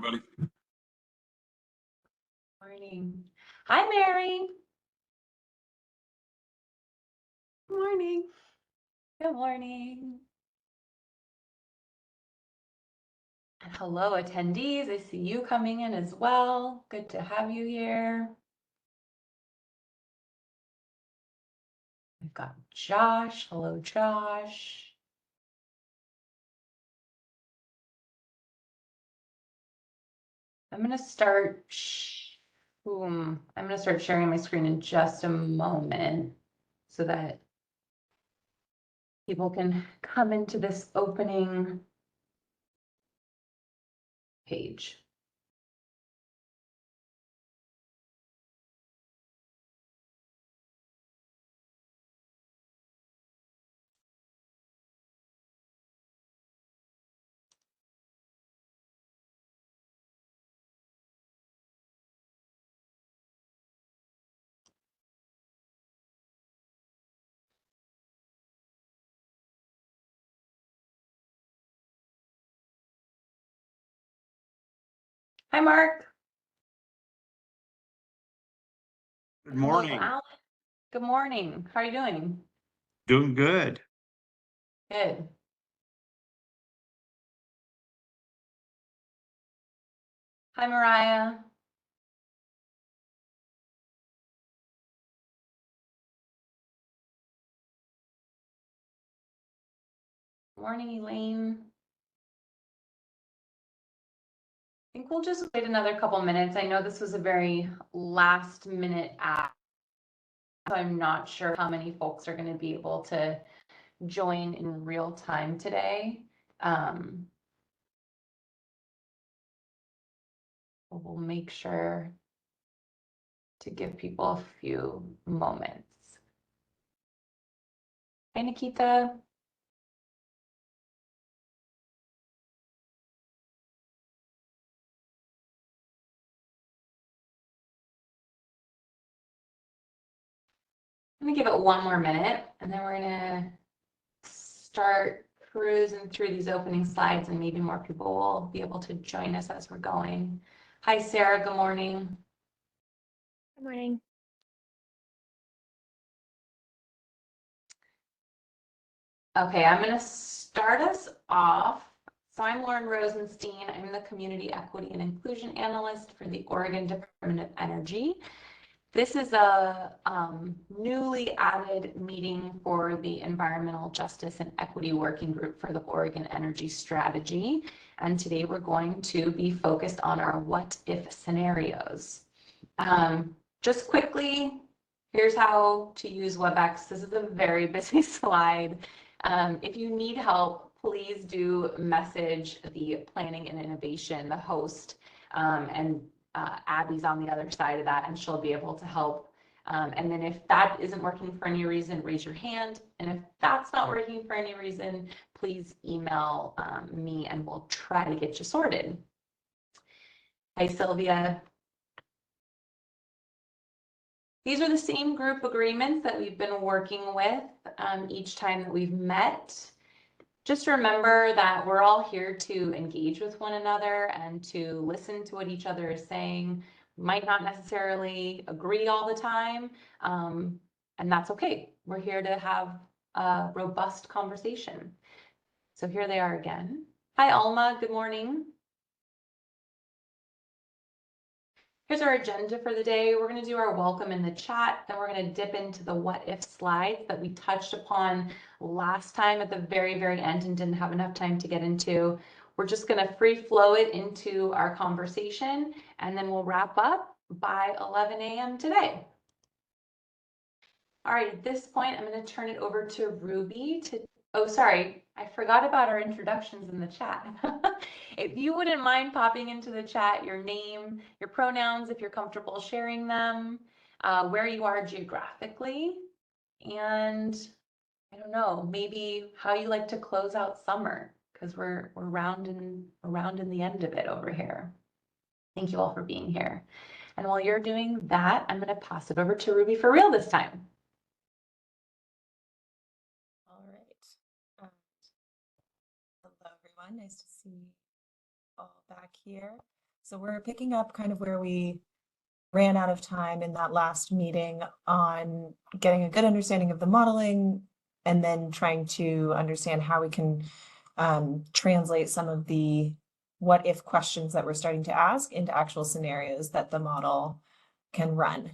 everybody. Morning. Hi, Mary. Morning. Good morning. And hello, attendees. I see you coming in as well. Good to have you here. We've got Josh. Hello, Josh. I'm going to start sharing my screen in just a moment so that people can come into this opening page. Hi, Mark. Good Hello, morning. Alan. Good morning. How are you doing? Doing good. Good. Hi, Mariah. Morning, Elaine. I think we'll just wait another couple minutes. I know this was a very last minute app, so I'm not sure how many folks are going to be able to join in real time today. We'll make sure to give people a few moments. Hi, Nikita. I'm gonna give it one more minute and then we're gonna start cruising through these opening slides and maybe more people will be able to join us as we're going. Hi, Sarah, good morning. Good morning. Okay, I'm gonna start us off. So I'm Lauren Rosenstein. I'm the Community Equity and Inclusion Analyst for the Oregon Department of Energy. This is a newly added meeting for the Environmental Justice and Equity Working Group for the Oregon Energy Strategy. And today we're going to be focused on our what if scenarios. Just quickly, here's how to use WebEx. This is a very busy slide. If you need help, please do message the Planning and Innovation, the host, and Abby's on the other side of that and she'll be able to help. And then if that isn't working for any reason, raise your hand. And if that's not working for any reason, please email me and we'll try to get you sorted. Hi, Sylvia. These are the same group agreements that we've been working with each time that we've met. Just remember that we're all here to engage with one another and to listen to what each other is saying. We might not necessarily agree all the time, and that's okay. We're here to have a robust conversation. So here they are again. Hi, Alma. Good morning. Here's our agenda for the day. We're going to do our welcome in the chat, then we're going to dip into the what if slides that we touched upon last time at the very, very end and didn't have enough time to get into. We're just going to free flow it into our conversation and then we'll wrap up by 11 a.m. today. All right, at this point, I'm going to turn it over to Ruby to, oh, sorry, I forgot about our introductions in the chat. If you wouldn't mind popping into the chat, your name, your pronouns, if you're comfortable sharing them, where you are geographically, and I don't know, maybe how you like to close out summer, because we're around in the end of it over here. Thank you all for being here. And while you're doing that, I'm going to pass it over to Ruby for real this time. All right. Hello, everyone. Nice to see you all back here. So we're picking up kind of where we ran out of time in that last meeting on getting a good understanding of the modeling and then trying to understand how we can translate some of the what if questions that we're starting to ask into actual scenarios that the model can run.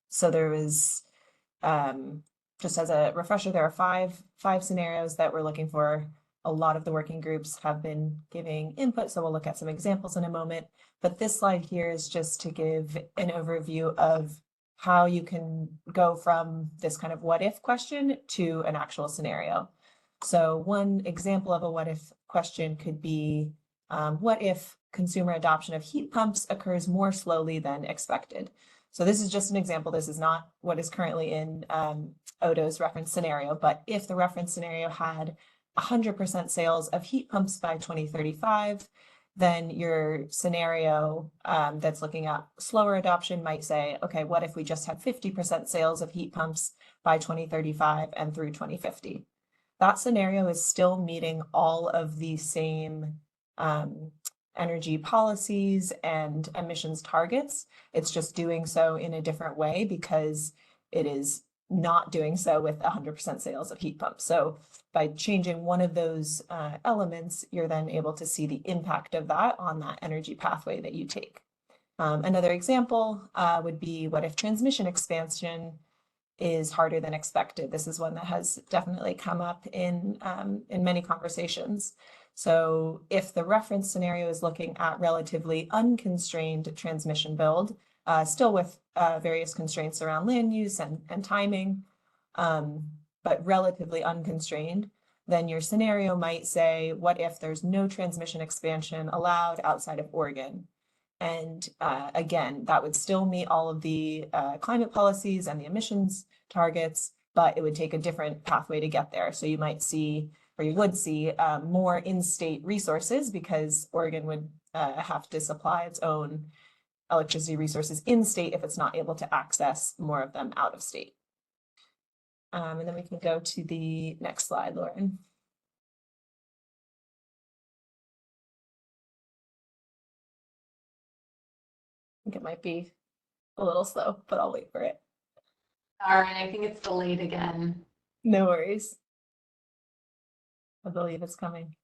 So there was, just as a refresher, there are five scenarios that we're looking for. A lot of the working groups have been giving input, so we'll look at some examples in a moment. But this slide here is just to give an overview of how you can go from this kind of what if question to an actual scenario. So one example of a what if question could be, what if consumer adoption of heat pumps occurs more slowly than expected? So this is just an example. This is not what is currently in Odo's reference scenario, but if the reference scenario had 100% sales of heat pumps by 2035, then your scenario that's looking at slower adoption might say, okay, what if we just had 50% sales of heat pumps by 2035 and through 2050? That scenario is still meeting all of the same energy policies and emissions targets. It's just doing so in a different way because it is not doing so with 100% sales of heat pumps. So by changing one of those elements, you're then able to see the impact of that on that energy pathway that you take. Another example would be what if transmission expansion is harder than expected. This is one that has definitely come up in many conversations. So if the reference scenario is looking at relatively unconstrained transmission build, still with various constraints around land use and timing, but relatively unconstrained, then your scenario might say, what if there's no transmission expansion allowed outside of Oregon? And again, that would still meet all of the climate policies and the emissions targets, but it would take a different pathway to get there. So you might see, or you would see more in-state resources because Oregon would have to supply its own electricity resources in-state if it's not able to access more of them out of state. And then we can go to the next slide, Lauren. I think it might be a little slow, but I'll wait for it. All right, I think it's delayed again. No worries. I believe it's coming.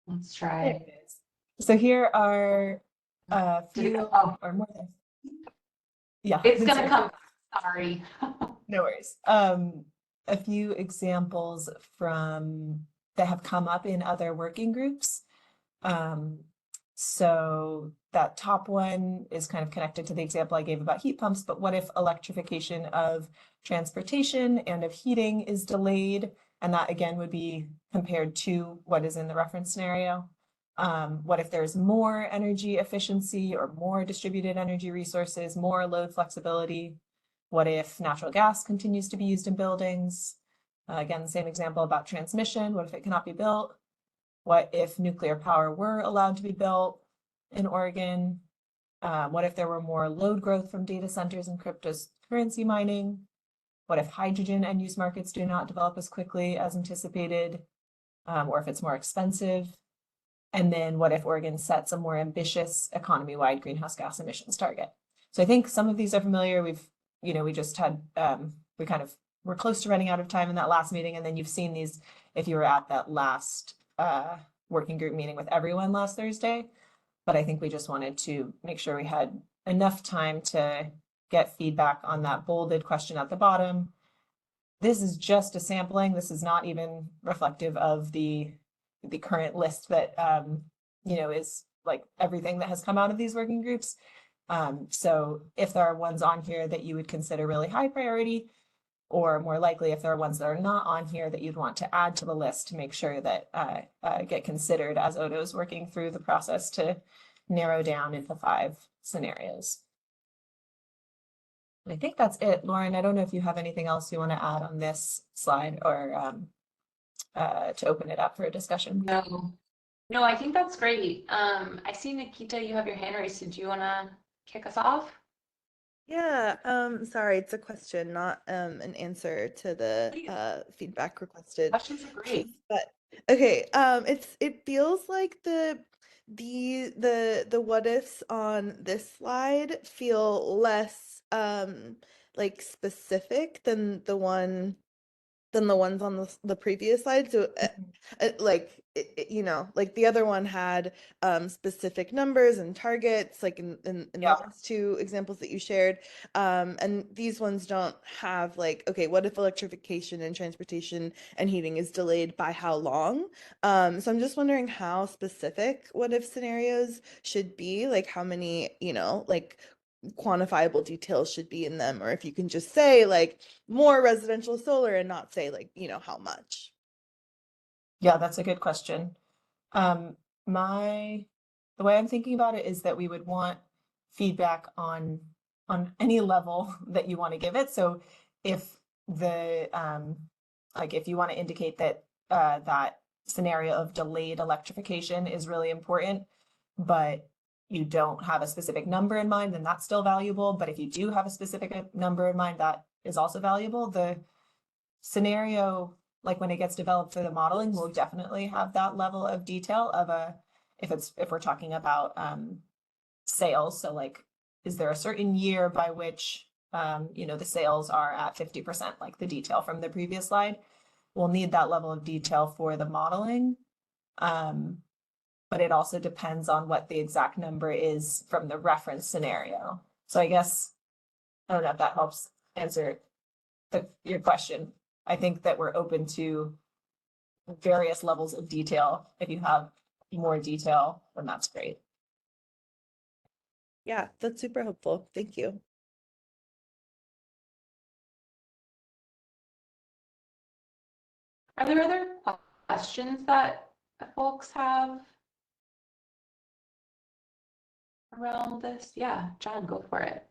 Let's There try. it is. So here are a Did it few go? Oh, or more than. Yeah. it's gonna come. Sorry. No worries. A few examples from that have come up in other working groups. So that top one is kind of connected to the example I gave about heat pumps, but what if electrification of transportation and of heating is delayed? And that again would be compared to what is in the reference scenario. What if there's more energy efficiency or more distributed energy resources, more load flexibility? What if natural gas continues to be used in buildings? Again, the same example about transmission. What if it cannot be built? What if nuclear power were allowed to be built in Oregon? What if there were more load growth from data centers and cryptocurrency mining? What if hydrogen end use markets do not develop as quickly as anticipated? Or if it's more expensive? And then what if Oregon sets a more ambitious economy-wide greenhouse gas emissions target? So I think some of these are familiar. We just had, we're close to running out of time in that last meeting. And then you've seen these if you were at that last working group meeting with everyone last Thursday. But I think we just wanted to make sure we had enough time to get feedback on that bolded question at the bottom. This is just a sampling. This is not even reflective of the current list that is like everything that has come out of these working groups. So if there are ones on here that you would consider really high priority, or more likely if there are ones that are not on here that you'd want to add to the list to make sure that get considered as Odo's working through the process to narrow down into 5 scenarios. And I think that's it. Lauren, I don't know if you have anything else you want to add on this slide or to open it up for a discussion. No, I think that's great. I see Nikita, you have your hand raised. Did you want to kick us off? Yeah, sorry, it's a question, not an answer to the feedback requested. Questions are great. But okay, it feels like the The what ifs on this slide feel less like specific than the ones on the previous slide. So like you know, like the other one had specific numbers and targets, like in the Yeah. last two examples that you shared. And these ones don't have like, okay, what if electrification and transportation and heating is delayed by how long? So I'm just wondering how specific what if scenarios should be, like how many, you know, like quantifiable details should be in them, or if you can just say like more residential solar and not say like, you know, how much. Yeah, that's a good question. Um, the way I'm thinking about it is that we would want feedback on any level that you want to give it. So if like if you want to indicate that that scenario of delayed electrification is really important, but you don't have a specific number in mind, then that's still valuable. But if you do have a specific number in mind, that is also valuable. The scenario, like when it gets developed for the modeling, will definitely have that level of detail of if we're talking about sales. So like, is there a certain year by which you know, the sales are at 50%, like the detail from the previous slide? We'll need that level of detail for the modeling. But it also depends on what the exact number is from the reference scenario. So I guess, I don't know if that helps answer your question. I think that we're open to various levels of detail. If you have more detail, then that's great. Yeah, that's super helpful. Thank you. Are there other questions that folks have around this? Yeah, John, go for it.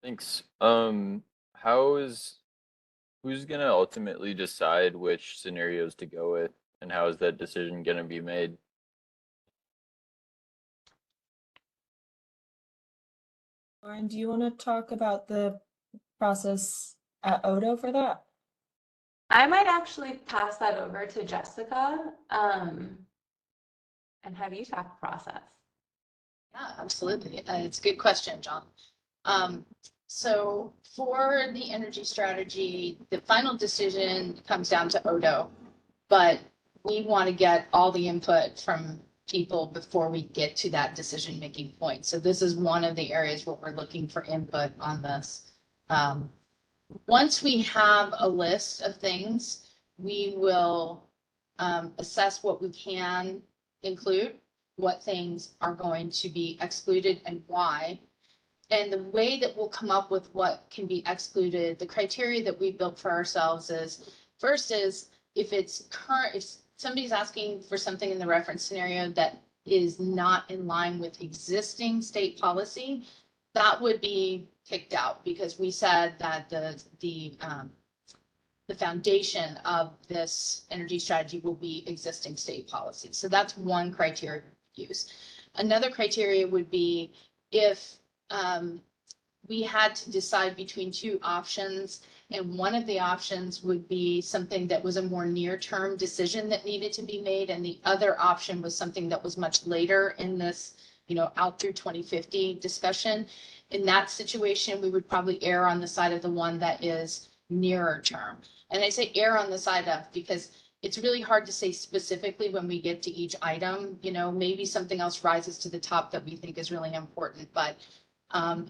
Thanks. Who's gonna ultimately decide which scenarios to go with, and how is that decision gonna be made? Lauren, do you want to talk about the process at Odo for that? I might actually pass that over to Jessica, and have you talk process. Yeah, absolutely. It's a good question, John. So for the energy strategy, the final decision comes down to Odo, but we want to get all the input from people before we get to that decision-making point. So this is one of the areas where we're looking for input on this. Once we have a list of things, we will assess what we can include, what things are going to be excluded and why. And the way that we'll come up with what can be excluded, the criteria that we built for ourselves is, first is if somebody's asking for something in the reference scenario that is not in line with existing state policy, that would be kicked out, because we said that the foundation of this energy strategy will be existing state policy. So that's one criteria we use. Another criteria would be if we had to decide between two options, and one of the options would be something that was a more near-term decision that needed to be made, and the other option was something that was much later in this, you know, out through 2050 discussion. In that situation, we would probably err on the side of the one that is nearer term. And I say err on the side of, because it's really hard to say specifically when we get to each item, you know, maybe something else rises to the top that we think is really important. But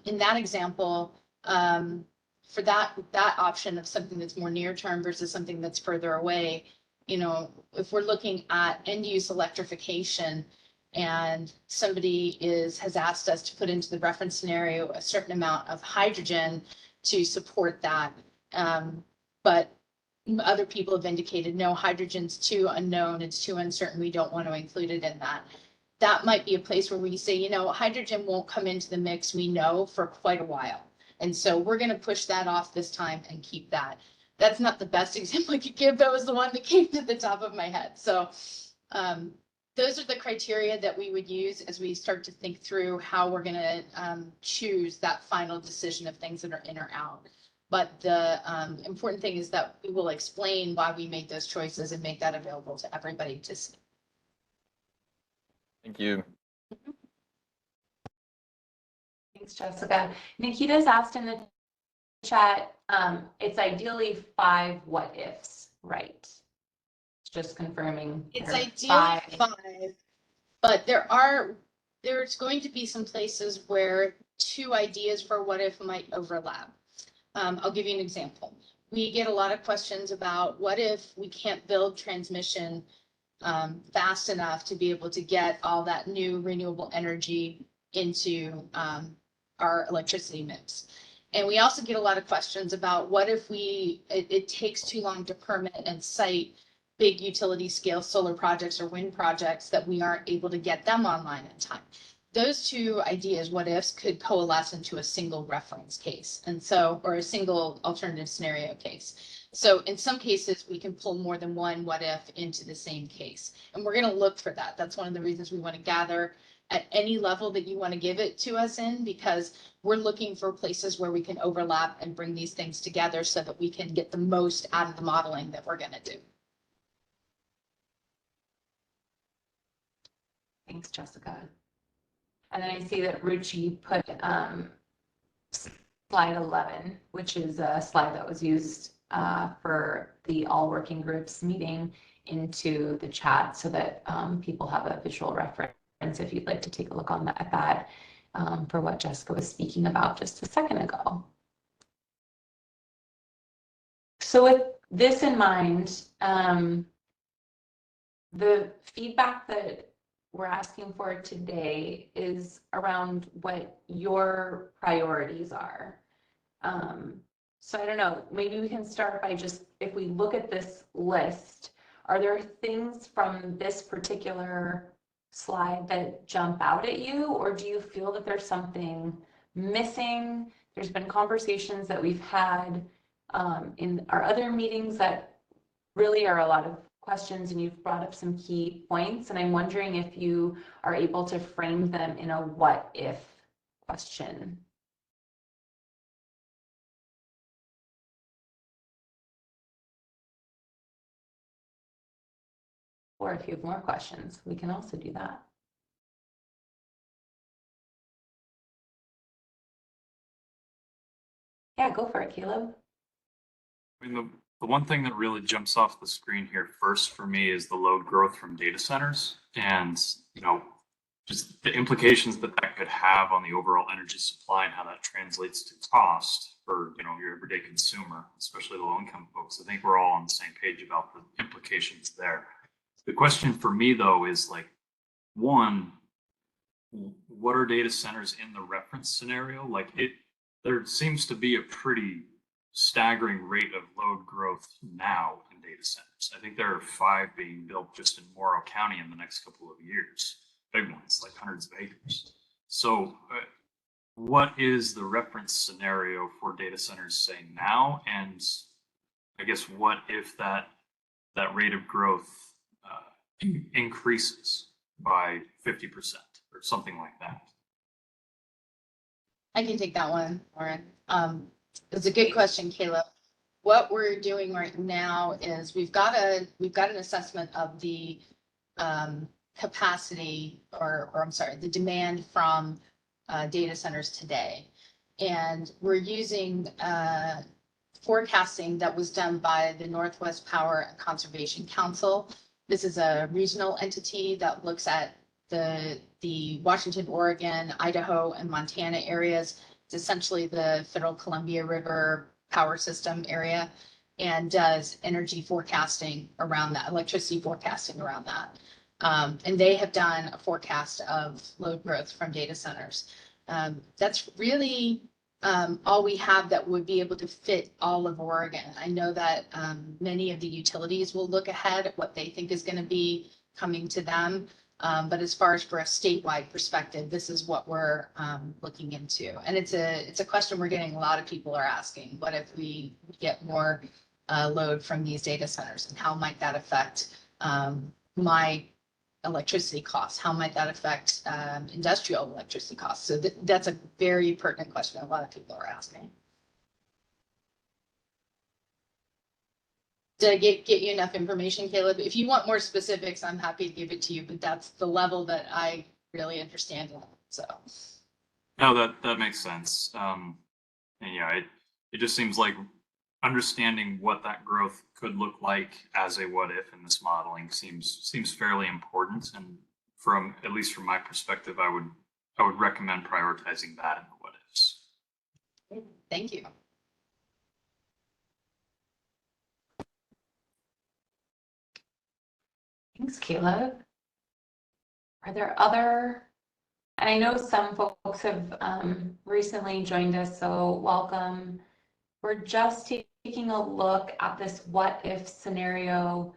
in that example, for that option of something that's more near term versus something that's further away, you know, if we're looking at end use electrification and somebody has asked us to put into the reference scenario a certain amount of hydrogen to support that, but other people have indicated no, hydrogen's too unknown, it's too uncertain, we don't want to include it in that. That might be a place where we say, you know, hydrogen won't come into the mix, we know, for quite a while. And so we're going to push that off this time and keep that. That's not the best example I could give. That was the one that came to the top of my head. So those are the criteria that we would use as we start to think through how we're going to choose that final decision of things that are in or out. But the important thing is that we will explain why we made those choices and make that available to everybody to see. Thank you. Thanks, Jessica. Nikita's asked in the chat, it's ideally 5 what ifs, right? Just confirming. It's there are ideally 5. 5, but there's going to be some places where 2 ideas for what if might overlap. I'll give you an example. We get a lot of questions about what if we can't build transmission fast enough to be able to get all that new renewable energy into our electricity mix. And we also get a lot of questions about what if it takes too long to permit and site big utility scale solar projects or wind projects that we aren't able to get them online in time. Those 2 ideas, what ifs, could coalesce into a single reference case. And so, or a single alternative scenario case. So in some cases, we can pull more than one what if into the same case. And we're going to look for that. That's one of the reasons we want to gather at any level that you want to give it to us in, because we're looking for places where we can overlap and bring these things together so that we can get the most out of the modeling that we're going to do. Thanks, Jessica. And then I see that Ruchi put slide 11, which is a slide that was used for the all working groups meeting, into the chat so that people have a visual reference if you'd like to take a look at that for what Jessica was speaking about just a second ago. So with this in mind, the feedback that we're asking for today is around what your priorities are. So I don't know, maybe we can start by just, if we look at this list, are there things from this particular slide that jump out at you, or do you feel that there's something missing? There's been conversations that we've had in our other meetings that really are a lot of questions, and you've brought up some key points, and I'm wondering if you are able to frame them in a what if question. Or if you have more questions, we can also do that. Yeah, go for it, Caleb. I mean, the one thing that really jumps off the screen here first for me is the load growth from data centers, and just the implications that could have on the overall energy supply and how that translates to cost for your everyday consumer, especially the low-income folks. I think we're all on the same page about the implications there. The question for me though is like, one, what are data centers in the reference scenario? Like there seems to be a pretty staggering rate of load growth now in data centers. I think there are 5 being built just in Morrow County in the next couple of years. Big ones, like hundreds of acres. So what is the reference scenario for data centers say now? And I guess what if that rate of growth increases by 50% or something like that? I can take that one, Lauren. It's a good question, Caleb. What we're doing right now is we've got an assessment of the capacity, or I'm sorry, the demand from data centers today, and we're using forecasting that was done by the Northwest Power and Conservation Council. This is a regional entity that looks at the Washington, Oregon, Idaho, and Montana areas. It's essentially the Federal Columbia River power system area, and does energy forecasting around that, electricity forecasting around that. And they have done a forecast of load growth from data centers. That's really all we have that would be able to fit all of Oregon. I know that many of the utilities will look ahead at what they think is going to be coming to them. But as far as for a statewide perspective, this is what we're looking into. And it's a question we're getting, a lot of people are asking, what if we get more load from these data centers, and how might that affect my electricity costs? How might that affect industrial electricity costs? So that's a very pertinent question a lot of people are asking. Did I get you enough information, Caleb? If you want more specifics, I'm happy to give it to you, but that's the level that I really understand it, so. No, that makes sense. And yeah, it just seems like understanding what that growth could look like as a what if in this modeling seems fairly important. And from at least from my perspective, I would recommend prioritizing that in the what ifs. Thank you. Thanks, Caleb. Are there other, and I know some folks have recently joined us, so welcome. We're just taking a look at this what if scenario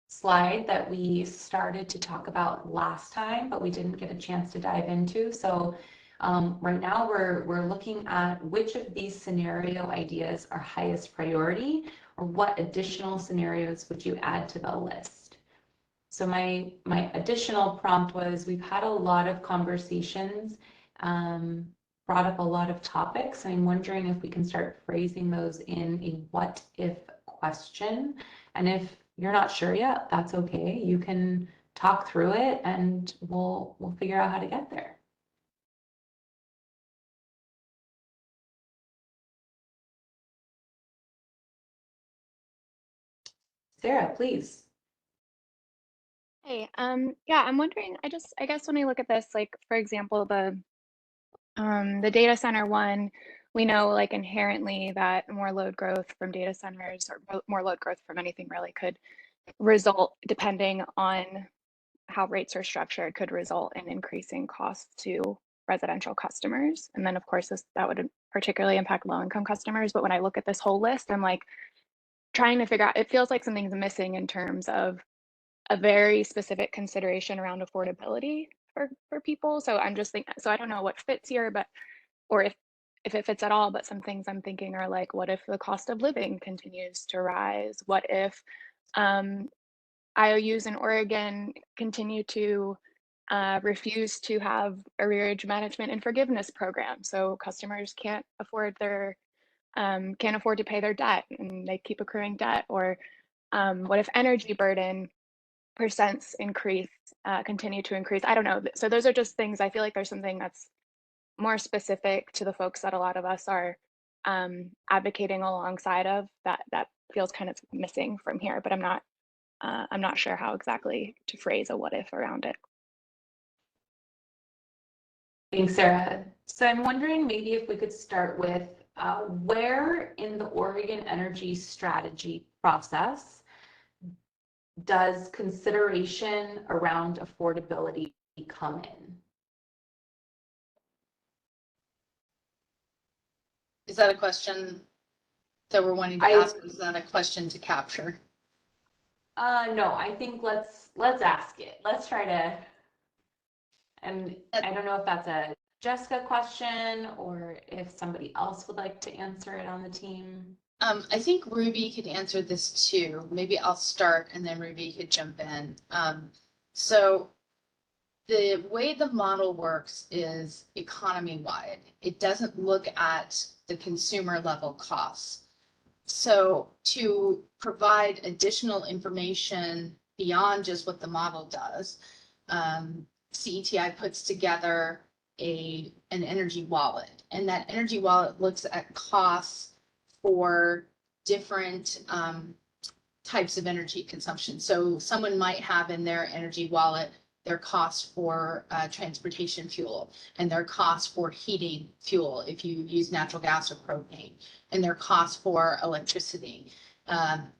slide that we started to talk about last time, but we didn't get a chance to dive into. So right now we're looking at which of these scenario ideas are highest priority, or what additional scenarios would you add to the list? So my additional prompt was, we've had a lot of conversations, brought up a lot of topics, and I'm wondering if we can start phrasing those in a what if question. And if you're not sure yet, that's okay. You can talk through it and we'll figure out how to get there. Sarah, please. Hey, yeah, I'm wondering, I guess when I look at this, like, for example, the data center one, we know like inherently that more load growth from data centers or more load growth from anything really could result, depending on how rates are structured, could result in increasing costs to residential customers. And then of course that would particularly impact low-income customers. But when I look at this whole list, I'm like trying to figure out, it feels like something's missing in terms of a very specific consideration around affordability for people. So I'm just thinking, so I don't know what fits here, but, or if it fits at all, but some things I'm thinking are like, what if the cost of living continues to rise? What if IOUs in Oregon continue to refuse to have arrearage management and forgiveness programs, so customers can't afford to pay their debt and they keep accruing debt? Or what if energy burden percents continue to increase? I don't know. So those are just things. I feel like there's something that's more specific to the folks that a lot of us are advocating alongside of, that feels kind of missing from here, but I'm not sure how exactly to phrase a what if around it. Thanks, Sarah. So I'm wondering maybe if we could start with where in the Oregon energy strategy process does consideration around affordability come in? Is that a question that we're wanting to ask? Is that a question to capture? No, I think let's ask it. Let's try to, and I don't know if that's a Jessica question or if somebody else would like to answer it on the team. I think Ruby could answer this too. Maybe I'll start and then Ruby could jump in. So the way the model works is economy-wide. It doesn't look at the consumer level costs. So to provide additional information beyond just what the model does, CETI puts together an energy wallet, and that energy wallet looks at costs for different types of energy consumption. So someone might have in their energy wallet their costs for transportation fuel, and their costs for heating fuel if you use natural gas or propane, and their costs for electricity.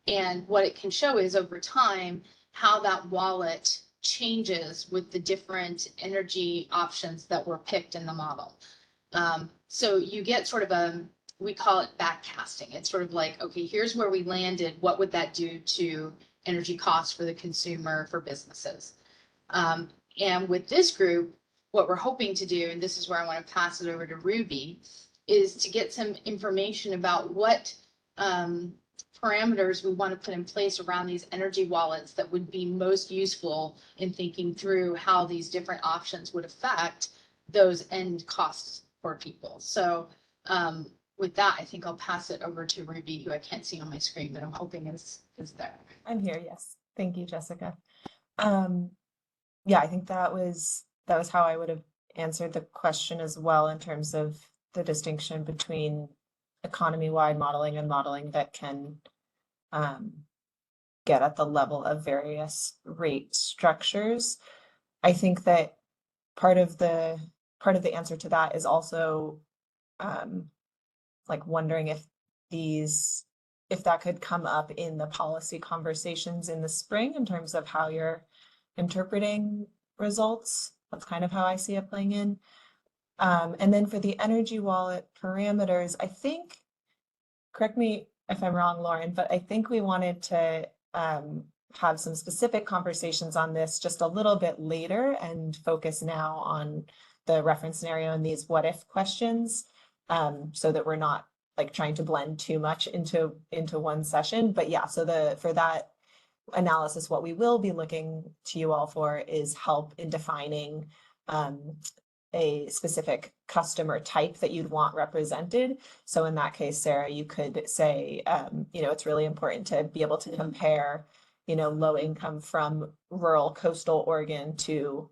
And what it can show is over time how that wallet changes with the different energy options that were picked in the model. So you get sort of we call it backcasting. It's sort of like, okay, here's where we landed. What would that do to energy costs for the consumer, for businesses? And with this group, what we're hoping to do, and this is where I want to pass it over to Ruby, is to get some information about what parameters we want to put in place around these energy wallets that would be most useful in thinking through how these different options would affect those end costs for people. So with that, I think I'll pass it over to Ruby, who I can't see on my screen, but I'm hoping is there. I'm here, yes. Thank you, Jessica. Yeah, I think that was how I would have answered the question as well, in terms of the distinction between economy-wide modeling and modeling that can get at the level of various rate structures. I think that part of the answer to that is also like wondering if that could come up in the policy conversations in the spring in terms of how you're interpreting results. That's kind of how I see it playing in. And then for the energy wallet parameters, I think, correct me if I'm wrong, Lauren, but I think we wanted to have some specific conversations on this just a little bit later and focus now on the reference scenario and these what if questions, so that we're not like trying to blend too much into one session. But yeah, so for that analysis, what we will be looking to you all for is help in defining a specific customer type that you'd want represented. So in that case, Sarah, you could say, it's really important to be able to compare, low income from rural coastal Oregon to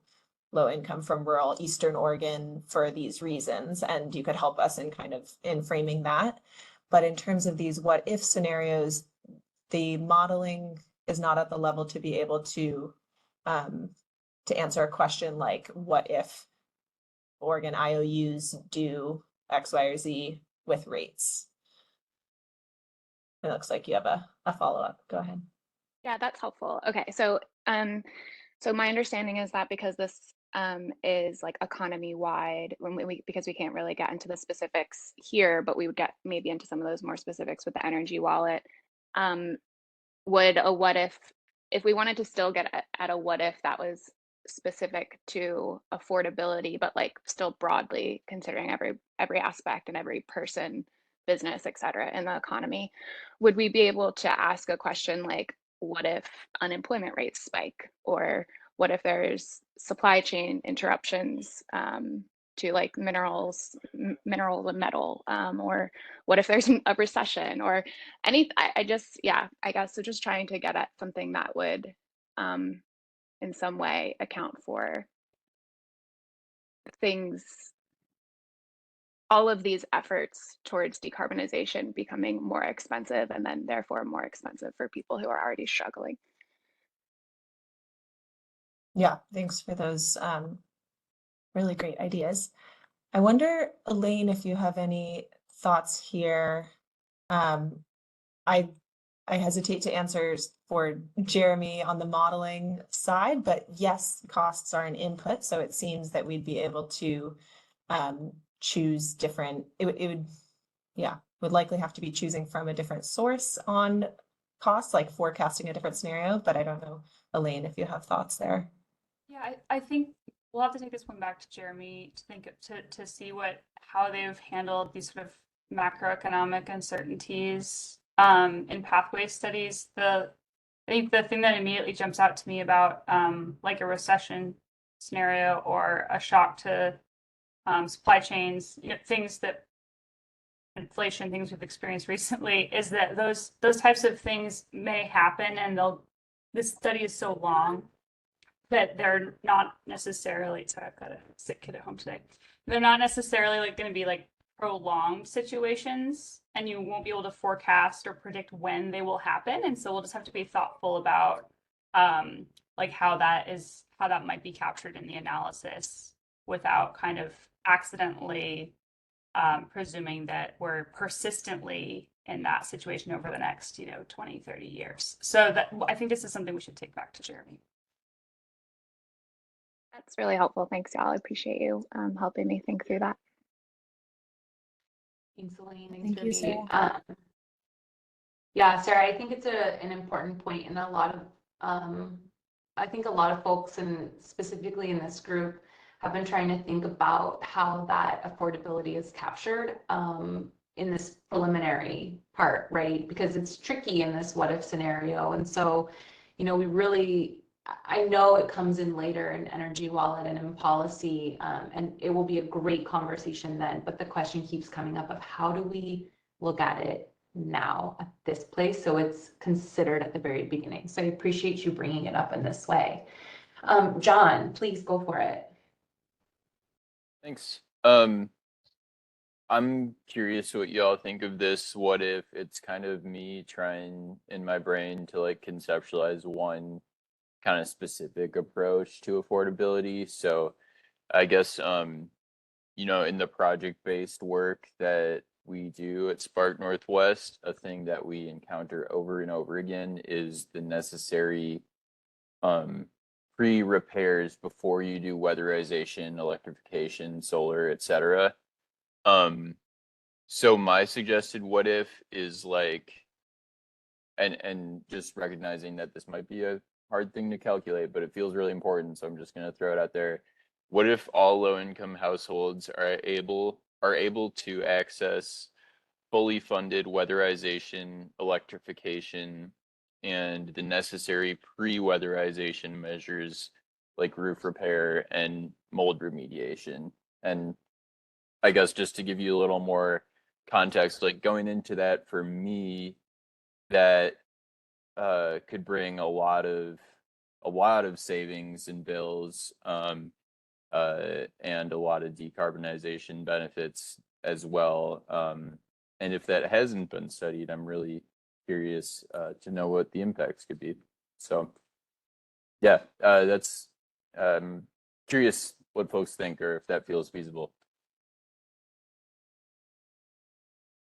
low income from rural Eastern Oregon for these reasons. And you could help us in framing that. But in terms of these what if scenarios, the modeling is not at the level to be able to answer a question like, what if Oregon IOUs do X, Y, or Z with rates? It looks like you have a follow-up. Go ahead. Yeah, that's helpful. Okay, so my understanding is that because this is like economy-wide, because we can't really get into the specifics here, but we would get maybe into some of those more specifics with the energy wallet. Would a what if we wanted to still get at a what if that was specific to affordability, but like still broadly considering every aspect and every person, business, et cetera, in the economy, would we be able to ask a question like, what if unemployment rates spike? Or what if there's supply chain interruptions to like minerals and metal? Or what if there's a recession or I guess so just trying to get at something that would in some way account for things, all of these efforts towards decarbonization becoming more expensive and then therefore more expensive for people who are already struggling. Yeah, thanks for those really great ideas. I wonder, Elaine, if you have any thoughts here. I hesitate to answer for Jeremy on the modeling side, but yes, costs are an input. So it seems that we'd be able to choose different, would likely have to be choosing from a different source on costs, like forecasting a different scenario, but I don't know, Elaine, if you have thoughts there. Yeah, I think we'll have to take this one back to Jeremy to think to see how they've handled these sort of macroeconomic uncertainties in pathway studies. I think the thing that immediately jumps out to me about like a recession scenario or a shock to supply chains, things that inflation, things we've experienced recently, is that those types of things may happen, and this study is so long that they're not necessarily, sorry, I've got a sick kid at home today. They're not necessarily like going to be like prolonged situations, and you won't be able to forecast or predict when they will happen. And so we'll just have to be thoughtful about like how that might be captured in the analysis without kind of accidentally presuming that we're persistently in that situation over the next 20, 30 years. So I think this is something we should take back to Jeremy. That's really helpful. Thanks, y'all. I appreciate you helping me think through that. Thanks, Elaine. Thank you, Ruby. Sarah. Yeah, Sarah, I think it's an important point, and I think a lot of folks, and specifically in this group, have been trying to think about how that affordability is captured in this preliminary part, right? Because it's tricky in this what if scenario. And so, we really I know it comes in later in energy wallet and in policy, and it will be a great conversation then, but the question keeps coming up of how do we look at it now at this place so it's considered at the very beginning. So I appreciate you bringing it up in this way. John, please go for it. Thanks. I'm curious what y'all think of this. What if it's kind of me trying in my brain to like conceptualize one kind of specific approach to affordability? So I guess you know, in the project-based work that we do at Spark Northwest, a thing that we encounter over and over again is the necessary pre-repairs before you do weatherization, electrification, solar, etc. So my suggested what if is like, and just recognizing that this might be a hard thing to calculate, but it feels really important, so I'm just gonna throw it out there. What if all low-income households are able to access fully funded weatherization, electrification, and the necessary pre-weatherization measures like roof repair and mold remediation? And I guess just to give you a little more context, like going into that for me, that could bring a lot of savings in bills, and a lot of decarbonization benefits as well. And if that hasn't been studied, I'm really curious to know what the impacts could be. So yeah, that's curious what folks think or if that feels feasible.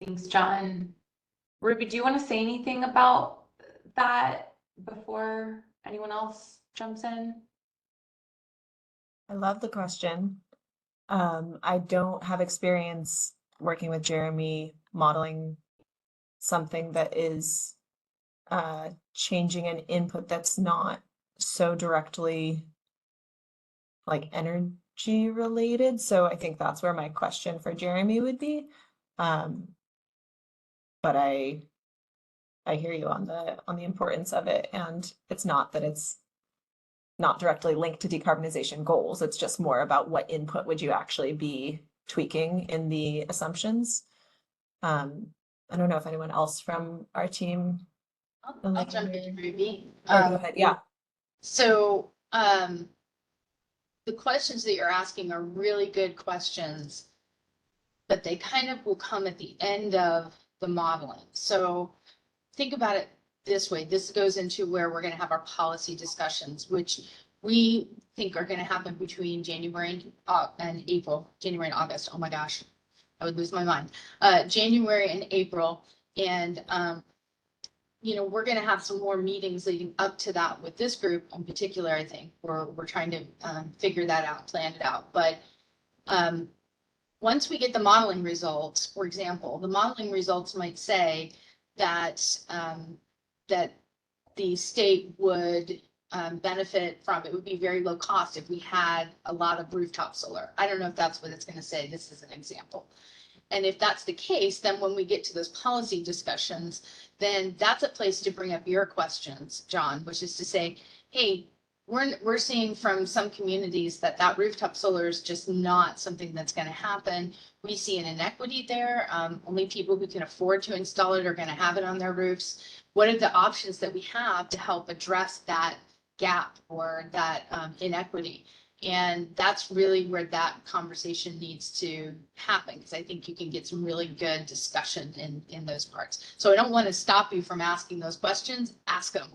Thanks, John. Ruby, do you want to say anything about that before anyone else jumps in? I love the question. I don't have experience working with Jeremy modeling something that is changing an input that's not so directly like energy related. So I think that's where my question for Jeremy would be. But I hear you on the importance of it, and it's not that it's not directly linked to decarbonization goals. It's just more about what input would you actually be tweaking in the assumptions. I don't know if anyone else from our team. I'll jump in, Ruby. Go ahead. Yeah. So the questions that you're asking are really good questions, but they kind of will come at the end of the modeling. So think about it this way. This goes into where we're going to have our policy discussions, which we think are going to happen between January and April, January and August. Oh my gosh, I would lose my mind. January and April. And, you know, we're going to have some more meetings leading up to that with this group in particular. I think we're trying to figure that out, plan it out. But once we get the modeling results, for example, the modeling results might say that that the state would benefit from, it would be very low cost if we had a lot of rooftop solar. I don't know if that's what it's going to say. This is an example. And if that's the case, then when we get to those policy discussions, then that's a place to bring up your questions, John, which is to say, hey, we're seeing from some communities that rooftop solar is just not something that's going to happen. We see an inequity there. Only people who can afford to install it are going to have it on their roofs. What are the options that we have to help address that gap or that inequity? And that's really where that conversation needs to happen, because I think you can get some really good discussion in those parts. So I don't want to stop you from asking those questions, ask them,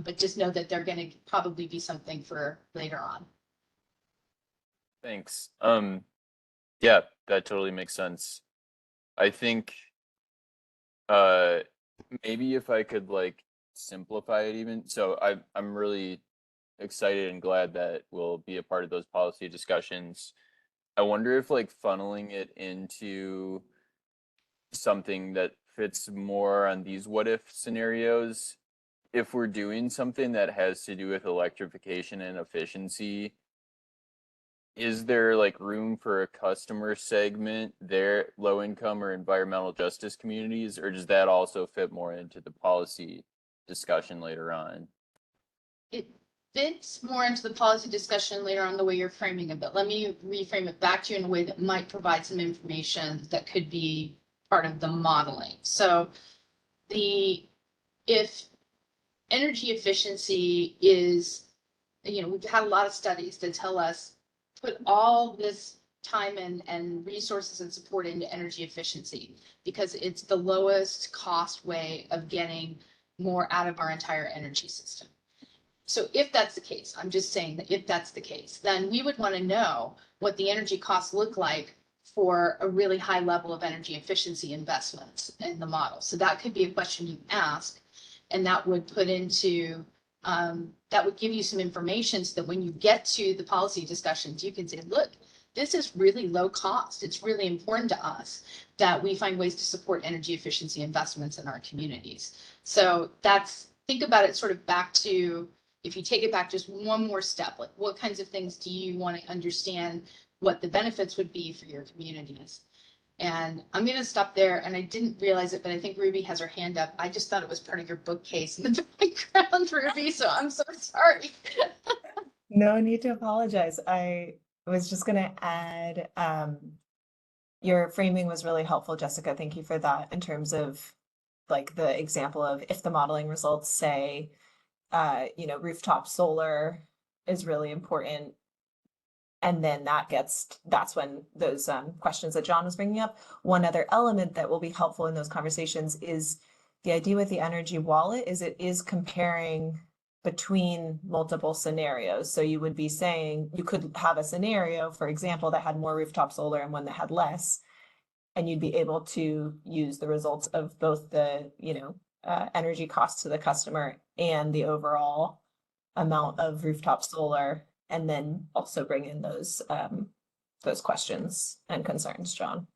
but just know that they're going to probably be something for later on. Thanks. Yeah, that totally makes sense. I think maybe if I could like simplify it even. So I'm really excited and glad that we'll be a part of those policy discussions. I wonder if like funneling it into something that fits more on these what if scenarios, if we're doing something that has to do with electrification and efficiency, is there like room for a customer segment there, low income or environmental justice communities, or does that also fit more into the policy discussion later on? fits more into the policy discussion later on the way you're framing it, but let me reframe it back to you in a way that might provide some information that could be part of the modeling. So if energy efficiency is, we've had a lot of studies that tell us put all this time and resources and support into energy efficiency because it's the lowest cost way of getting more out of our entire energy system. So if that's the case, I'm just saying that if that's the case, then we would want to know what the energy costs look like for a really high level of energy efficiency investments in the model. So that could be a question you ask, and that would put into, that would give you some information so that when you get to the policy discussions, you can say, look, this is really low cost. It's really important to us that we find ways to support energy efficiency investments in our communities. So think about it sort of back to, if you take it back just one more step, like what kinds of things do you want to understand what the benefits would be for your communities? And I'm going to stop there. And I didn't realize it, but I think Ruby has her hand up. I just thought it was part of your bookcase in the background, Ruby. So I'm so sorry. No need to apologize. I was just going to add, your framing was really helpful, Jessica. Thank you for that in terms of like the example of if the modeling results say, rooftop solar is really important. And then that's when those questions that John was bringing up. One other element that will be helpful in those conversations is the idea with the energy wallet is it is comparing between multiple scenarios. So you would be saying you could have a scenario, for example, that had more rooftop solar and one that had less, and you'd be able to use the results of both the, energy costs to the customer and the overall amount of rooftop solar, and then also bring in those questions and concerns, John.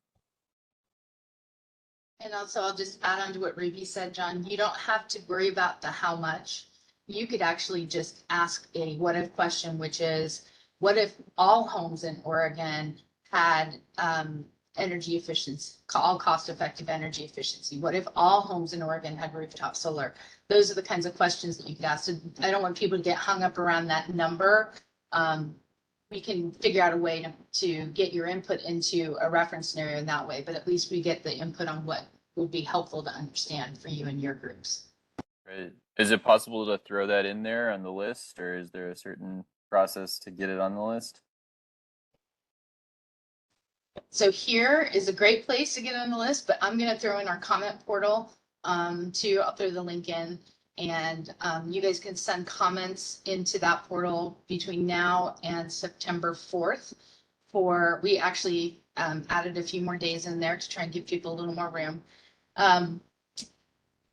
And also, I'll just add on to what Ruby said, John. You don't have to worry about the how much. You could actually just ask a what if question, which is, what if all homes in Oregon had energy efficiency, all cost-effective energy efficiency? What if all homes in Oregon had rooftop solar? Those are the kinds of questions that you could ask. So I don't want people to get hung up around that number. We can figure out a way to get your input into a reference scenario in that way, but at least we get the input on what would be helpful to understand for you and your groups. Right. Is it possible to throw that in there on the list, or is there a certain process to get it on the list? So here is a great place to get on the list, but I'm going to throw in our comment portal too. I'll throw the link in, and you guys can send comments into that portal between now and September 4th. We actually added a few more days in there to try and give people a little more room.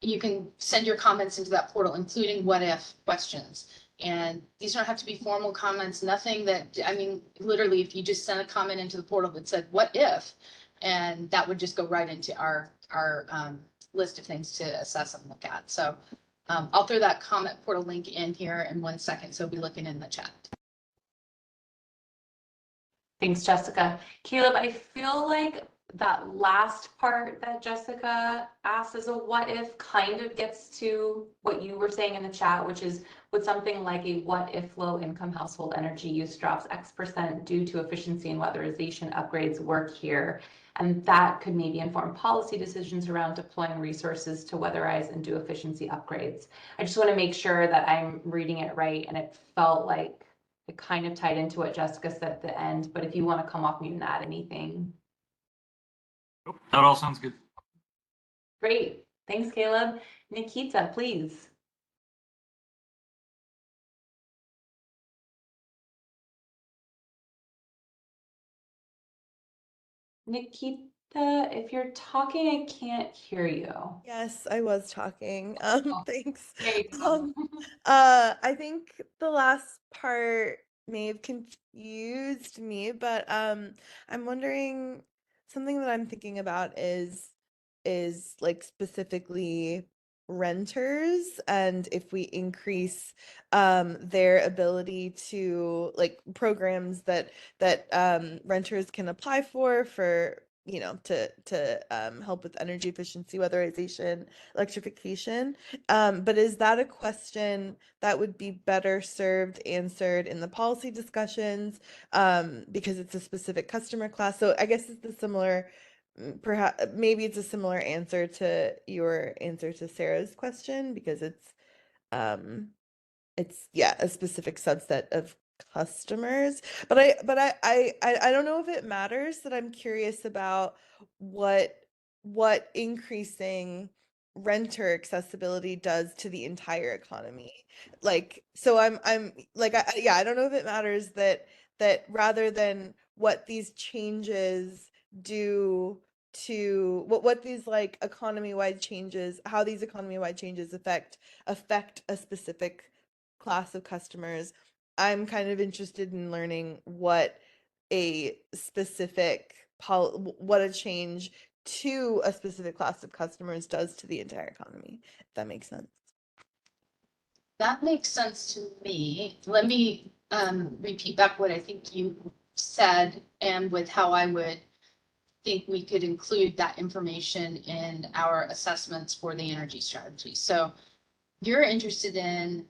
You can send your comments into that portal, including what if questions. And these don't have to be formal comments, nothing that, literally, if you just send a comment into the portal that said, what if, and that would just go right into our list of things to assess and look at. So I'll throw that comment portal link in here in 1 second. So be looking in the chat. Thanks, Jessica. Caleb, I feel like that last part that Jessica asked as a what if kind of gets to what you were saying in the chat, which is would something like a what if low income household energy use drops X% due to efficiency and weatherization upgrades work here? And that could maybe inform policy decisions around deploying resources to weatherize and do efficiency upgrades. I just want to make sure that I'm reading it right, and it felt like it kind of tied into what Jessica said at the end, but if you want to come off mute and add anything. Nope, that all sounds good. Great. Thanks, Caleb. Nikita, please. Nikita, if you're talking, I can't hear you. Yes, I was talking. Thanks. There you go. I think the last part may have confused me, but I'm wondering, something that I'm thinking about is like specifically renters, and if we increase their ability to, like, programs that renters can apply for you know, to help with energy efficiency, weatherization, electrification. But is that a question that would be better served answered in the policy discussions, because it's a specific customer class? So I guess it's a similar, perhaps maybe it's a similar answer to your answer to Sarah's question, because it's yeah, a specific subset of customers. But I don't know if it matters that I'm curious about what increasing renter accessibility does to the entire economy. Like, so I'm like, yeah, I don't know if it matters that rather than what these changes do to what these like economy-wide changes, how these economy-wide changes affect a specific class of customers. I'm kind of interested in learning what a specific what a change to a specific class of customers does to the entire economy, if that makes sense. That makes sense to me. Let me repeat back what I think you said, and with how I would think we could include that information in our assessments for the energy strategy. So you're interested in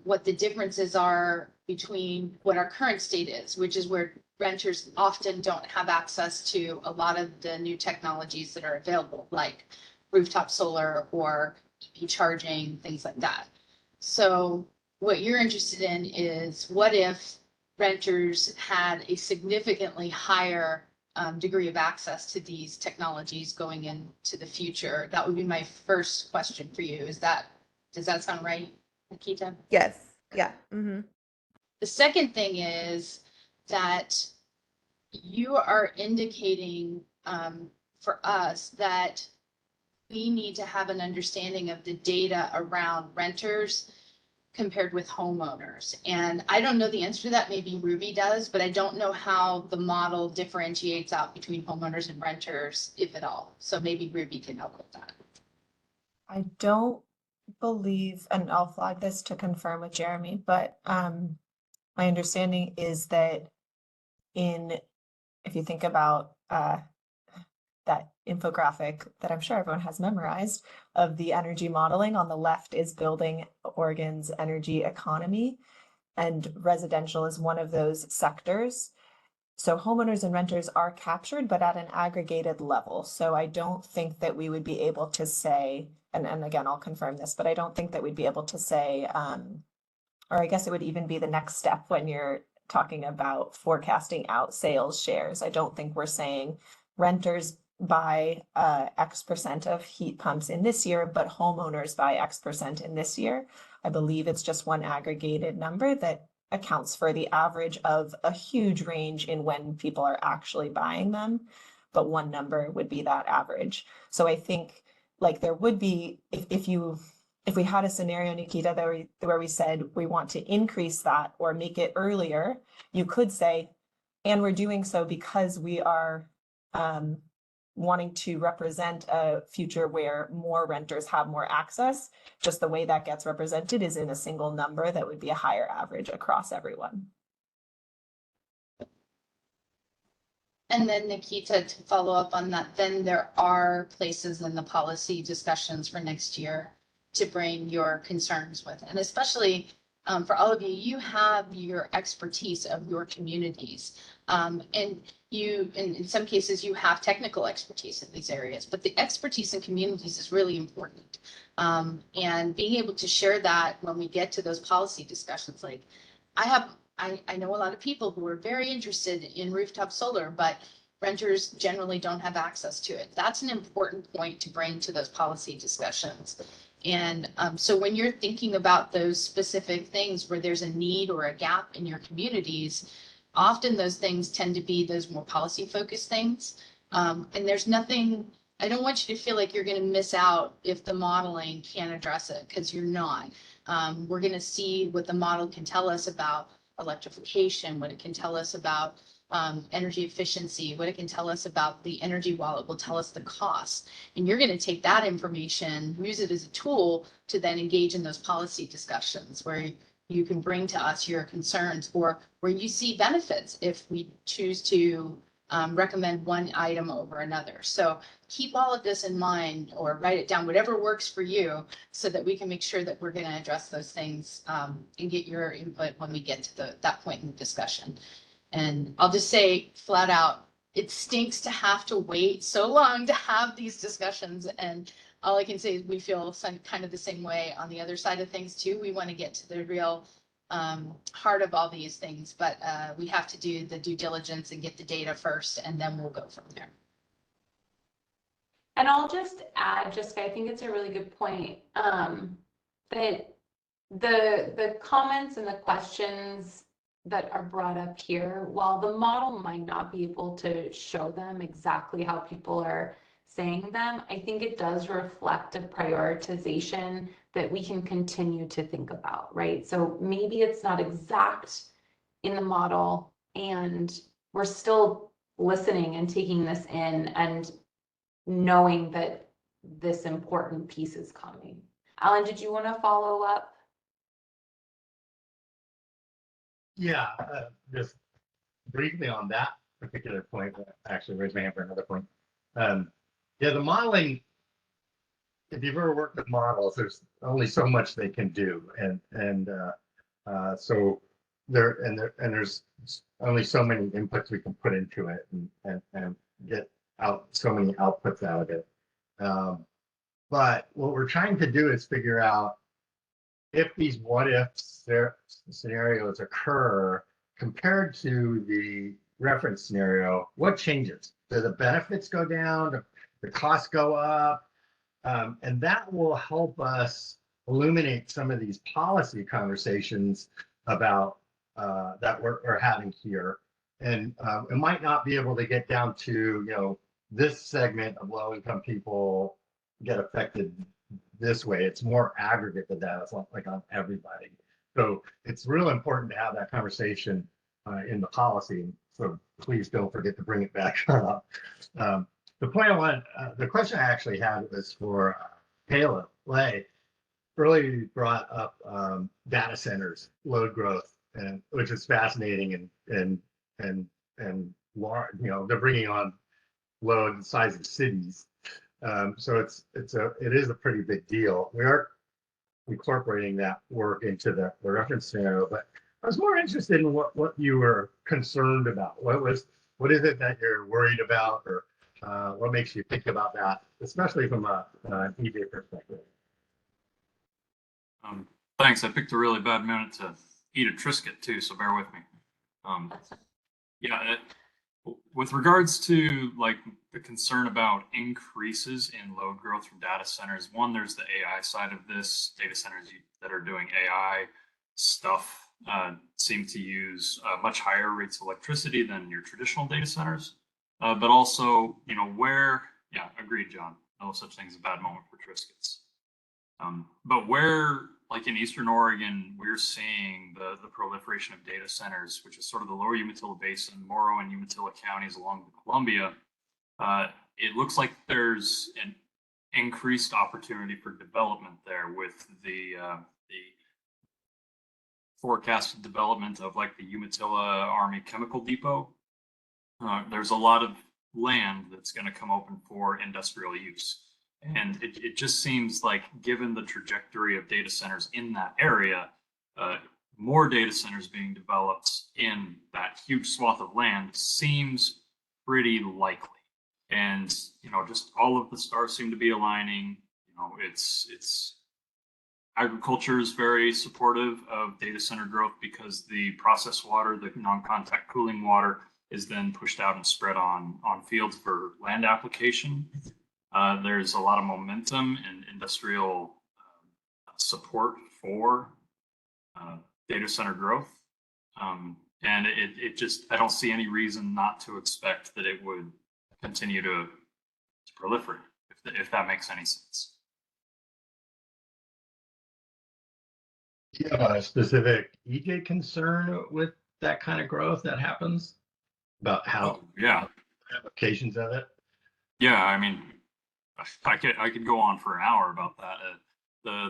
what the differences are between what our current state is, which is where renters often don't have access to a lot of the new technologies that are available, like rooftop solar or EV charging, things like that. So what you're interested in is, what if renters had a significantly higher degree of access to these technologies going into the future? That would be my first question for you. Does that sound right, Nikita? Yes. Yeah. Mm-hmm. The second thing is that you are indicating for us that we need to have an understanding of the data around renters compared with homeowners. And I don't know the answer to that. Maybe Ruby does, but I don't know how the model differentiates out between homeowners and renters, if at all. So maybe Ruby can help with that. I don't believe, and I'll flag this to confirm with Jeremy, but my understanding is that if you think about that infographic that I'm sure everyone has memorized of the energy modeling, on the left is building Oregon's energy economy, and residential is one of those sectors. So homeowners and renters are captured, but at an aggregated level. So I don't think that we would be able to say, and again, I'll confirm this, but I don't think that we'd be able to say, or I guess it would even be the next step when you're talking about forecasting out sales shares. I don't think we're saying renters buy X% of heat pumps in this year, but homeowners buy X% in this year. I believe it's just one aggregated number that accounts for the average of a huge range in when people are actually buying them, but one number would be that average. So I think like there would be, if we had a scenario, Nikita, where we said we want to increase that or make it earlier, you could say, and we're doing so because we are wanting to represent a future where more renters have more access. Just the way that gets represented is in a single number that would be a higher average across everyone. And then Nikita, to follow up on that, then there are places in the policy discussions for next year to bring your concerns with. And especially for all of you, you have your expertise of your communities. And in some cases, you have technical expertise in these areas, but the expertise in communities is really important. And being able to share that when we get to those policy discussions, like I know a lot of people who are very interested in rooftop solar, but renters generally don't have access to it. That's an important point to bring to those policy discussions. And so when you're thinking about those specific things where there's a need or a gap in your communities, often those things tend to be those more policy focused things. And there's nothing, I don't want you to feel like you're going to miss out if the modeling can't address it, because you're not. We're going to see what the model can tell us about electrification, what it can tell us about energy efficiency, what it can tell us about the energy wallet, will tell us the costs. And you're going to take that information, use it as a tool to then engage in those policy discussions where you can bring to us your concerns, or where you see benefits if we choose to recommend one item over another. So keep all of this in mind or write it down, whatever works for you, so that we can make sure that we're going to address those things and get your input when we get to that point in the discussion. And I'll just say flat out, it stinks to have to wait so long to have these discussions. And all I can say is we feel kind of the same way on the other side of things too. We want to get to the real heart of all these things, but we have to do the due diligence and get the data first, and then we'll go from there. And I'll just add, Jessica, I think it's a really good point, that the comments and the questions that are brought up here, while the model might not be able to show them exactly how people are saying them, I think it does reflect a prioritization that we can continue to think about, right? So maybe it's not exact in the model, and we're still listening and taking this in and knowing that this important piece is coming. Alan, did you want to follow up? Yeah, just briefly on that particular point, actually raise my hand for another point. Yeah, the modeling, if you've ever worked with models, there's only so much they can do. So there's only so many inputs we can put into it and get out so many outputs out of it. But what we're trying to do is figure out if these what if scenarios occur compared to the reference scenario, what changes? Do the benefits go down? Do the costs go up? And that will help us illuminate some of these policy conversations about that we're having here. And it might not be able to get down to, this segment of low-income people get affected this way. It's more aggregate than that. It's like on everybody. So it's real important to have that conversation in the policy. So please don't forget to bring it back up. The question I actually had was for Kayla Lay. Earlier brought up data centers, load growth, and which is fascinating and large. They're bringing on load the size of cities. So it is a pretty big deal. We are incorporating that work into the reference scenario, but I was more interested in what you were concerned about. What is it that you're worried about, or what makes you think about that, especially from an EJ perspective? Thanks. I picked a really bad minute to eat a Triscuit too, so bear with me. With regards to like the concern about increases in load growth from data centers, one, there's the AI side of this. Data centers that are doing AI stuff seem to use much higher rates of electricity than your traditional data centers. But also, agreed, John. No such thing as a bad moment for Triscuits. But where, like in Eastern Oregon, we're seeing the proliferation of data centers, which is sort of the lower Umatilla Basin, Morrow and Umatilla counties along the Columbia. It looks like there's an increased opportunity for development there with the forecasted development of like the Umatilla Army Chemical Depot. There's a lot of land that's going to come open for industrial use. And it just seems like, given the trajectory of data centers in that area, more data centers being developed in that huge swath of land seems pretty likely. And, just all of the stars seem to be aligning. It's agriculture is very supportive of data center growth because the processed water, the non-contact cooling water, is then pushed out and spread on fields for land application. There's a lot of momentum and industrial support for data center growth. And I don't see any reason not to expect that it would continue to proliferate, if that makes any sense. Do you have a specific EJ concern with that kind of growth that happens? About how applications of it? Yeah, I mean, I could go on for an hour about that.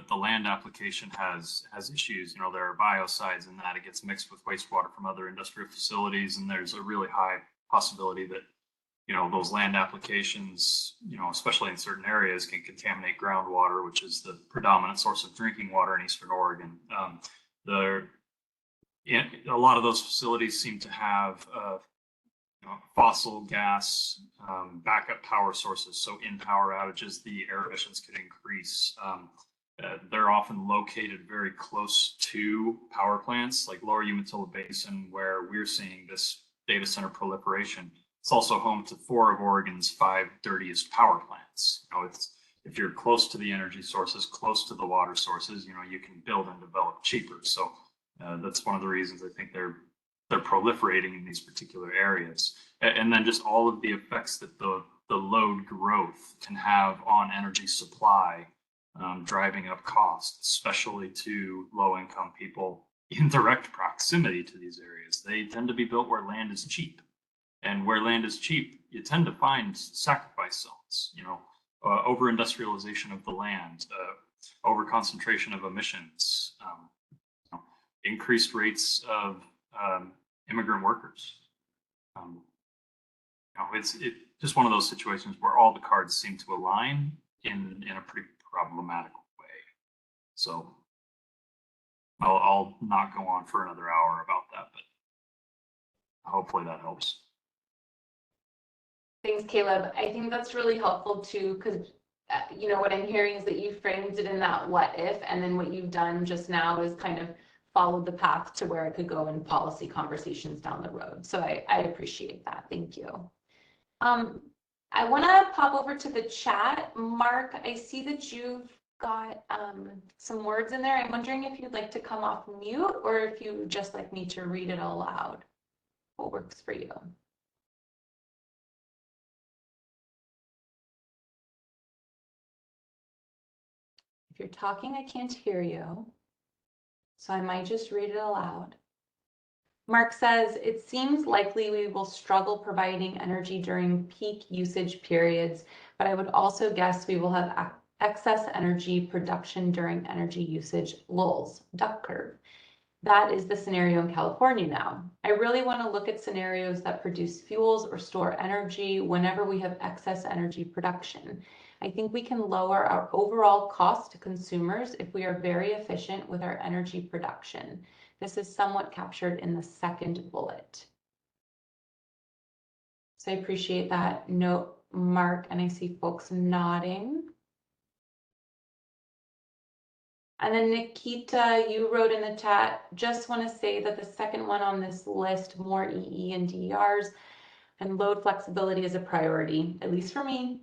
The land application has issues. There are biocides in that. It gets mixed with wastewater from other industrial facilities, and there's a really high possibility that, you know, those land applications, you know, especially in certain areas, can contaminate groundwater, which is the predominant source of drinking water in Eastern Oregon. A lot of those facilities seem to have fossil gas backup power sources. So in power outages, the air emissions could increase. They're often located very close to power plants like Lower Umatilla Basin, where we're seeing this data center proliferation. It's also home to 4 of Oregon's 5 dirtiest power plants. You know, if you're close to the energy sources, close to the water sources, you know, you can build and develop cheaper. So that's one of the reasons I think they're proliferating in these particular areas. And then just all of the effects that the load growth can have on energy supply, driving up costs, especially to low-income people in direct proximity to these areas. They tend to be built where land is cheap. And where land is cheap, you tend to find sacrifice zones, you know, over-industrialization of the land, over-concentration of emissions, you know, increased rates of immigrant workers. You know, it's just one of those situations where all the cards seem to align in a pretty problematic way. So I'll not go on for another hour about that, but hopefully that helps. Thanks, Caleb. I think that's really helpful too, because you know, what I'm hearing is that you framed it in that what if, and then what you've done just now is kind of followed the path to where it could go in policy conversations down the road. So I appreciate that. Thank you. I want to pop over to the chat. Mark, I see that you've got some words in there. I'm wondering if you'd like to come off mute or if you would just like me to read it aloud. What works for you? If you're talking, I can't hear you. So I might just read it aloud. Mark says, it seems likely we will struggle providing energy during peak usage periods, but I would also guess we will have excess energy production during energy usage lulls, duck curve. That is the scenario in California now. I really want to look at scenarios that produce fuels or store energy whenever we have excess energy production. I think we can lower our overall cost to consumers if we are very efficient with our energy production. This is somewhat captured in the second bullet. So I appreciate that note, Mark, and I see folks nodding. And then Nikita, you wrote in the chat, just want to say that the second one on this list, more EE and DERs and load flexibility is a priority, at least for me.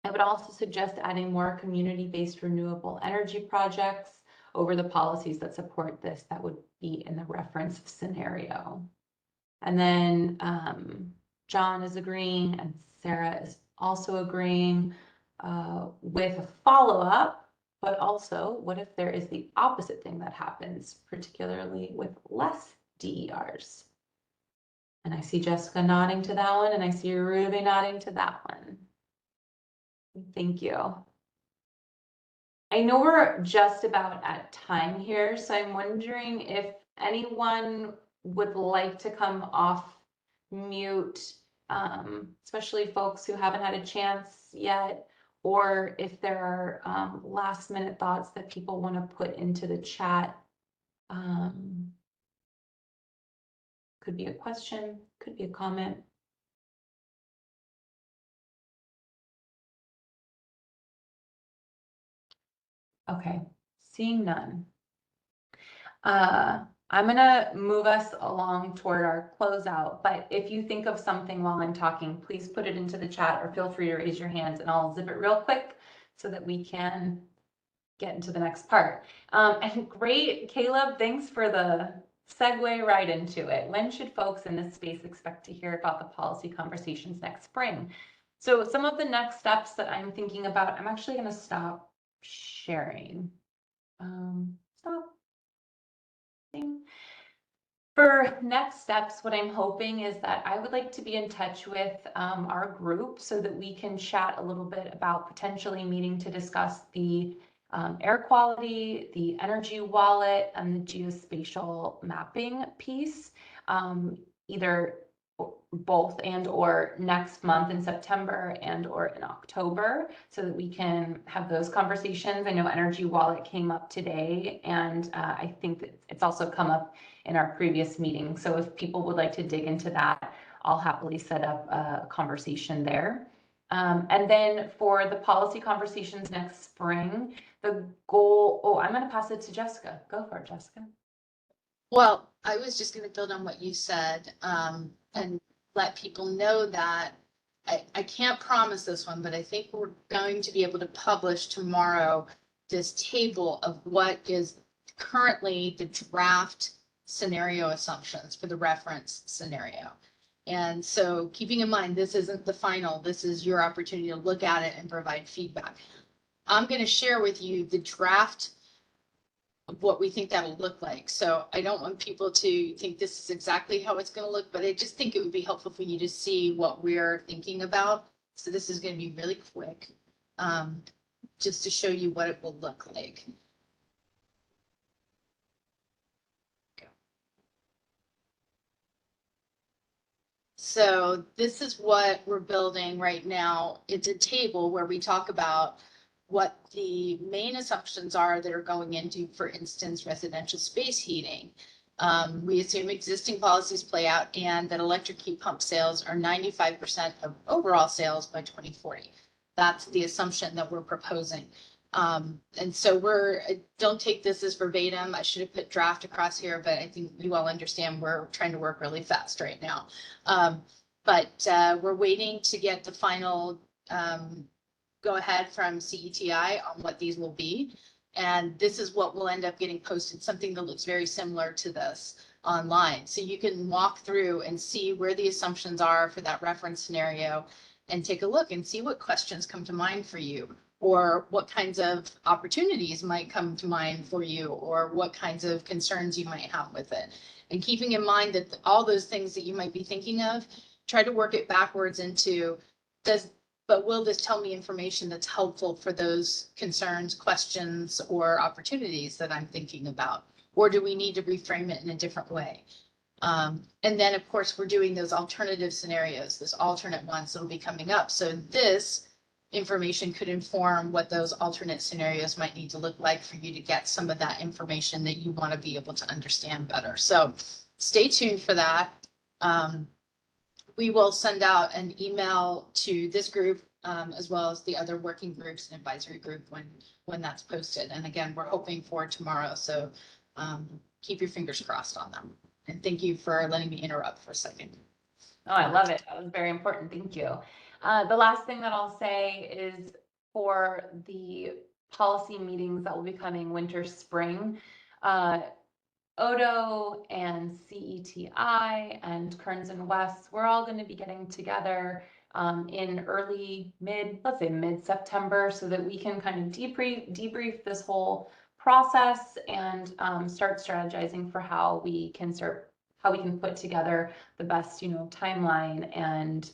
I would also suggest adding more community-based renewable energy projects over the policies that support this. That would be in the reference scenario. And then John is agreeing and Sarah is also agreeing with a follow-up, but also what if there is the opposite thing that happens, particularly with less DERs? And I see Jessica nodding to that one and I see Ruby nodding to that one. Thank you. I know we're just about at time here, so I'm wondering if anyone would like to come off mute, especially folks who haven't had a chance yet, or if there are last minute thoughts that people want to put into the chat. Could be a question, could be a comment. Okay, seeing none. I'm gonna move us along toward our closeout, but if you think of something while I'm talking, please put it into the chat or feel free to raise your hands and I'll zip it real quick so that we can get into the next part. And great, Caleb, thanks for the segue right into it. When should folks in this space expect to hear about the policy conversations next spring? So some of the next steps that I'm thinking about, I'm actually gonna stop sharing. Stop. For next steps, what I'm hoping is that I would like to be in touch with our group so that we can chat a little bit about potentially meeting to discuss the air quality, the energy wallet, and the geospatial mapping piece, either both and or next month in September and or in October so that we can have those conversations. I know Energy Wallet came up today, and I think that it's also come up in our previous meeting. So if people would like to dig into that, I'll happily set up a conversation there. And then for the policy conversations next spring, the goal, I'm going to pass it to Jessica. Go for it, Jessica. Well, I was just going to build on what you said and let people know that I can't promise this one, but I think we're going to be able to publish tomorrow this table of what is currently the draft scenario assumptions for the reference scenario. And so keeping in mind, this isn't the final, this is your opportunity to look at it and provide feedback. I'm going to share with you the draft of what we think that'll look like. So I don't want people to think this is exactly how it's going to look, but I just think it would be helpful for you to see what we're thinking about. So this is going to be really quick, just to show you what it will look like. So this is what we're building right now. It's a table where we talk about what the main assumptions are that are going into, for instance, residential space heating. We assume existing policies play out and that electric heat pump sales are 95% of overall sales by 2040. That's the assumption that we're proposing. And so don't take this as verbatim. I should have put draft across here, but I think you all understand we're trying to work really fast right now. But we're waiting to get the final go ahead from CETI on what these will be. And this is what will end up getting posted, something that looks very similar to this online. So you can walk through and see where the assumptions are for that reference scenario and take a look and see what questions come to mind for you, or what kinds of opportunities might come to mind for you, or what kinds of concerns you might have with it. And keeping in mind that all those things that you might be thinking of, try to work it backwards into, but will this tell me information that's helpful for those concerns, questions, or opportunities that I'm thinking about? Or do we need to reframe it in a different way? And then, of course, we're doing those alternative scenarios, this alternate ones that will be coming up. So this information could inform what those alternate scenarios might need to look like for you to get some of that information that you want to be able to understand better. So stay tuned for that. We will send out an email to this group as well as the other working groups and advisory group when that's posted. And again, we're hoping for tomorrow. So keep your fingers crossed on them. And thank you for letting me interrupt for a second. Oh, I love it. That was very important. Thank you. The last thing that I'll say is for the policy meetings that will be coming winter, spring, Odo and CETI and Kearns and West, we're all going to be getting together in let's say mid-September, so that we can kind of debrief this whole process and start strategizing for how we can put together the best, timeline and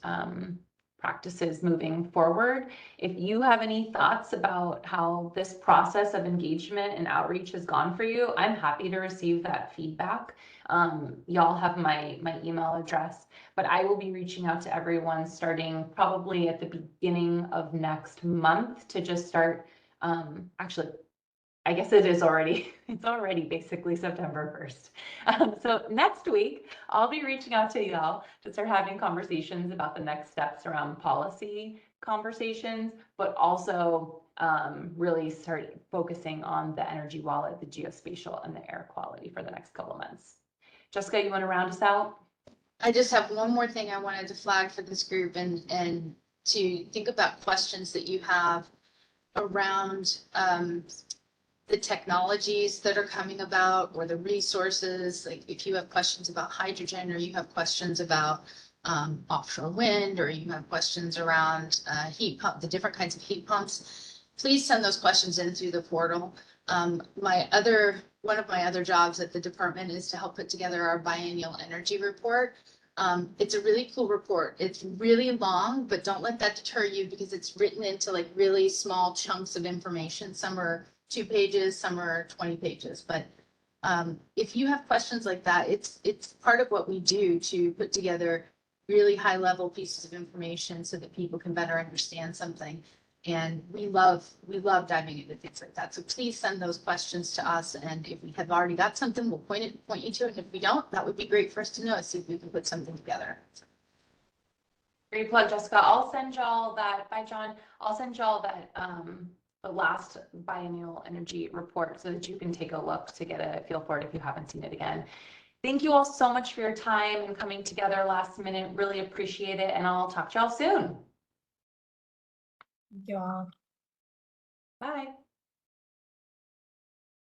practices moving forward. If you have any thoughts about how this process of engagement and outreach has gone for you, I'm happy to receive that feedback. Y'all have my email address, but I will be reaching out to everyone starting probably at the beginning of next month to just start, actually, I guess it's already basically September 1st. So next week, I'll be reaching out to y'all to start having conversations about the next steps around policy conversations, but also really start focusing on the energy wallet, the geospatial, and the air quality for the next couple of months. Jessica, you want to round us out? I just have one more thing I wanted to flag for this group and to think about questions that you have around the technologies that are coming about, or the resources. Like if you have questions about hydrogen, or you have questions about offshore wind, or you have questions around heat pump, the different kinds of heat pumps, please send those questions in through the portal. One of my other jobs at the department is to help put together our biennial energy report. It's a really cool report. It's really long, but don't let that deter you, because it's written into like really small chunks of information. Some are 2 pages, some are 20 pages. But if you have questions like that, it's part of what we do to put together really high level pieces of information so that people can better understand something. And we love diving into things like that. So please send those questions to us. And if we have already got something, we'll point you to it. And if we don't, that would be great for us to know, see if we can put something together. Great plug, Jessica. I'll send y'all that, bye John. I'll send y'all that the last biennial energy report so that you can take a look to get a feel for it if you haven't seen it again. Thank you all so much for your time and coming together last minute. Really appreciate it. And I'll talk to y'all soon. Thank you all. Bye.